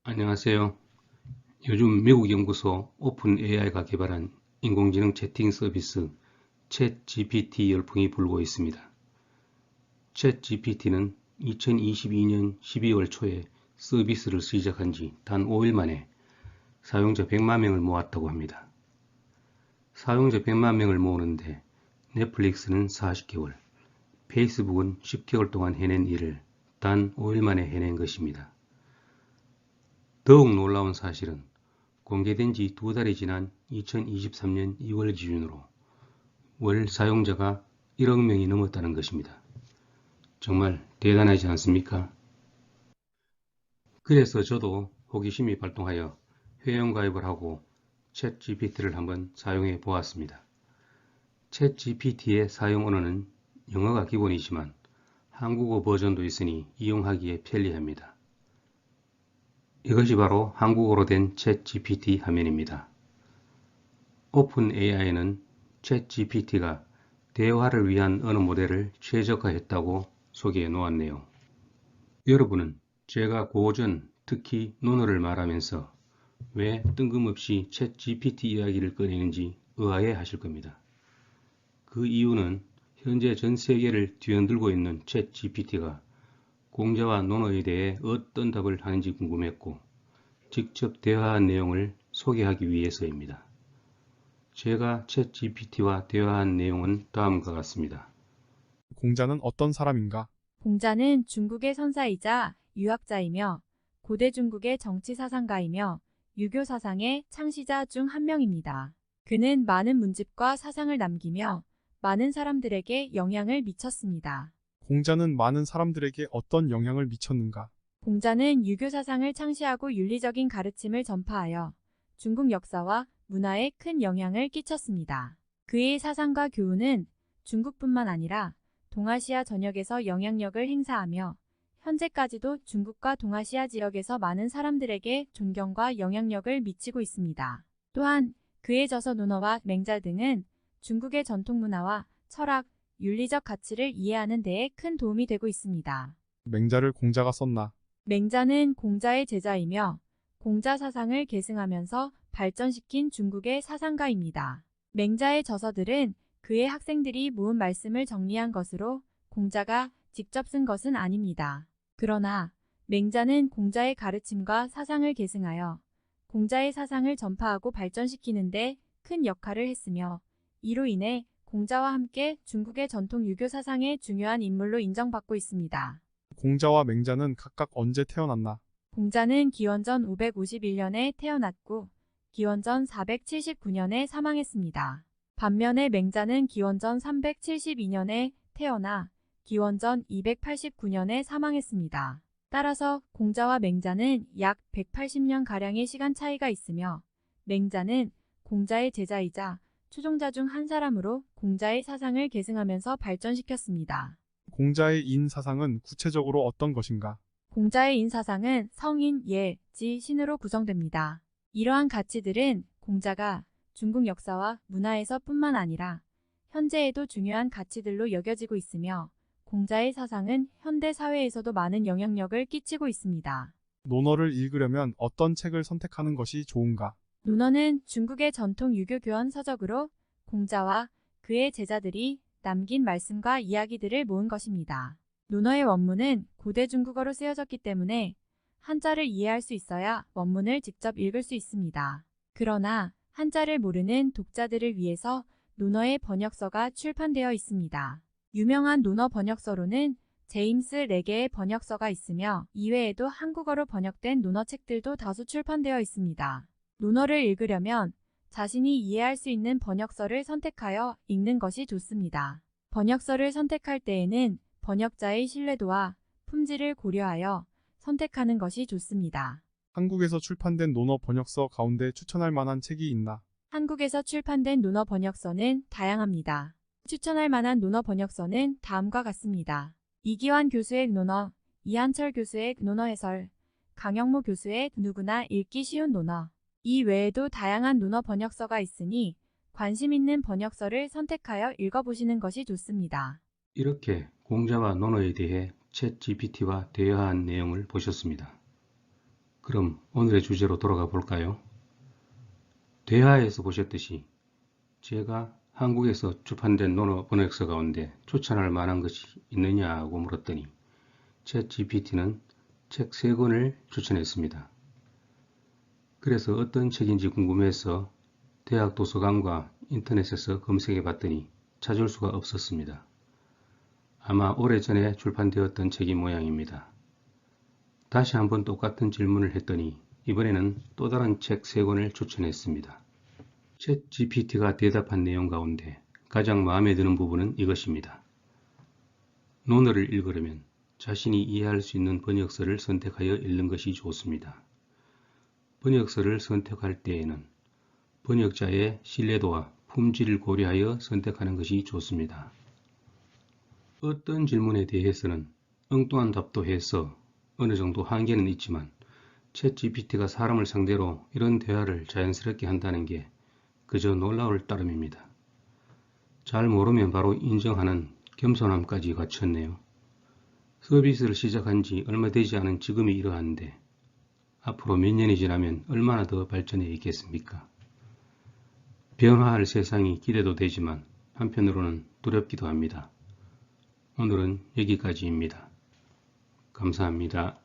안녕하세요. 요즘 미국 연구소 오픈 AI가 개발한 인공지능 채팅 서비스 챗 GPT 열풍이 불고 있습니다. 챗 GPT는 2022년 12월 초에 서비스를 시작한 지 단 5일 만에 사용자 100만 명을 모았다고 합니다. 사용자 100만 명을 모으는데 넷플릭스는 40개월, 페이스북은 10개월 동안 해낸 일을 단 5일 만에 해낸 것입니다. 더욱 놀라운 사실은 공개된 지 2달이 지난 2023년 2월 기준으로 월 사용자가 1억 명이 넘었다는 것입니다. 정말 대단하지 않습니까? 그래서 저도 호기심이 발동하여 회원가입을 하고 챗 GPT를 한번 사용해 보았습니다. 챗 GPT의 사용 언어는 영어가 기본이지만 한국어 버전도 있으니 이용하기에 편리합니다. 이것이 바로 한국어로 된 챗 GPT 화면입니다. 오픈 AI는 챗 GPT가 대화를 위한 언어 모델을 최적화했다고 소개해 놓았네요. 여러분은 제가 고전, 특히 논어를 말하면서 왜 뜬금없이 챗 GPT 이야기를 꺼내는지 의아해 하실 겁니다. 그 이유는 현재 전 세계를 뒤흔들고 있는 챗 GPT가 공자와 논어에 대해 어떤 답을 하는지 궁금했고 직접 대화한 내용을 소개하기 위해서입니다. 제가 챗 GPT와 대화한 내용은 다음과 같습니다. 공자는 어떤 사람인가? 공자는 중국의 선사이자 유학자이며 고대 중국의 정치사상가이며 유교 사상의 창시자 중 한 명입니다. 그는 많은 문집과 사상을 남기며 많은 사람들에게 영향을 미쳤습니다. 공자는 많은 사람들에게 어떤 영향을 미쳤는가? 공자는 유교 사상을 창시하고 윤리적인 가르침을 전파하여 중국 역사와 문화에 큰 영향을 끼쳤습니다. 그의 사상과 교훈은 중국뿐만 아니라 동아시아 전역에서 영향력을 행사하며 현재까지도 중국과 동아시아 지역에서 많은 사람들에게 존경과 영향력을 미치고 있습니다. 또한 그의 저서 논어와 맹자 등은 중국의 전통 문화와 철학, 윤리적 가치를 이해하는 데에 큰 도움이 되고 있습니다. 맹자를 공자가 썼나? 맹자는 공자의 제자이며 공자 사상을 계승하면서 발전시킨 중국의 사상가입니다. 맹자의 저서들은 그의 학생들이 모은 말씀을 정리한 것으로 공자가 직접 쓴 것은 아닙니다. 그러나 맹자는 공자의 가르침과 사상을 계승하여 공자의 사상을 전파하고 발전시키는 데 큰 역할을 했으며 이로 인해 공자와 함께 중국의 전통 유교 사상의 중요한 인물로 인정받고 있습니다. 공자와 맹자는 각각 언제 태어났나? 공자는 기원전 551년에 태어났고 기원전 479년에 사망했습니다. 반면에 맹자는 기원전 372년에 태어나 기원전 289년에 사망했습니다. 따라서 공자와 맹자는 약 180년가량의 시간 차이가 있으며 맹자는 공자의 제자이자 추종자 중 한 사람으로 공자의 사상을 계승하면서 발전시켰습니다. 공자의 인 사상은 구체적으로 어떤 것인가? 공자의 인사상은 성인, 예, 지, 신으로 구성됩니다. 이러한 가치들은 공자가 중국 역사와 문화에서 뿐만 아니라 현재에도 중요한 가치들로 여겨지고 있으며 공자의 사상은 현대 사회에서도 많은 영향력을 끼치고 있습니다. 논어를 읽으려면 어떤 책을 선택하는 것이 좋은가? 논어는 중국의 전통 유교 교원 서적으로 공자와 그의 제자들이 남긴 말씀과 이야기들을 모은 것입니다. 논어의 원문은 고대 중국어로 쓰여졌기 때문에 한자를 이해할 수 있어야 원문을 직접 읽을 수 있습니다. 그러나 한자를 모르는 독자들을 위해서 논어의 번역서가 출판되어 있습니다. 유명한 논어 번역서로는 제임스 레게의 번역서가 있으며 이외에도 한국어로 번역된 논어책들도 다수 출판되어 있습니다. 논어를 읽으려면 자신이 이해할 수 있는 번역서를 선택하여 읽는 것이 좋습니다. 번역서를 선택할 때에는 번역자의 신뢰도와 품질을 고려하여 선택하는 것이 좋습니다. 한국에서 출판된 논어 번역서 가운데 추천할 만한 책이 있나? 한국에서 출판된 논어 번역서는 다양합니다. 추천할 만한 논어 번역서는 다음과 같습니다. 이기환 교수의 논어, 이한철 교수의 논어 해설, 강영모 교수의 누구나 읽기 쉬운 논어. 이 외에도 다양한 논어 번역서가 있으니 관심 있는 번역서를 선택하여 읽어보시는 것이 좋습니다. 이렇게 공자와 논어에 대해 챗 GPT와 대화한 내용을 보셨습니다. 그럼 오늘의 주제로 돌아가 볼까요? 대하에서 보셨듯이 제가 한국에서 출판된 논어 번역서 가운데 추천할 만한 것이 있느냐고 물었더니 챗GPT는 책 3권을 추천했습니다. 그래서 어떤 책인지 궁금해서 대학 도서관과 인터넷에서 검색해 봤더니 찾을 수가 없었습니다. 아마 오래전에 출판되었던 책인 모양입니다. 다시 한번 똑같은 질문을 했더니 이번에는 또 다른 책 3권을 추천했습니다. 챗GPT가 대답한 내용 가운데 가장 마음에 드는 부분은 이것입니다. 논어를 읽으려면 자신이 이해할 수 있는 번역서를 선택하여 읽는 것이 좋습니다. 번역서를 선택할 때에는 번역자의 신뢰도와 품질을 고려하여 선택하는 것이 좋습니다. 어떤 질문에 대해서는 엉뚱한 답도 해서 어느 정도 한계는 있지만 챗GPT가 사람을 상대로 이런 대화를 자연스럽게 한다는 게 그저 놀라울 따름입니다. 잘 모르면 바로 인정하는 겸손함까지 갖췄네요. 서비스를 시작한 지 얼마 되지 않은 지금이 이러한데 앞으로 몇 년이 지나면 얼마나 더 발전해 있겠습니까? 변화할 세상이 기대도 되지만 한편으로는 두렵기도 합니다. 오늘은 여기까지입니다. 감사합니다.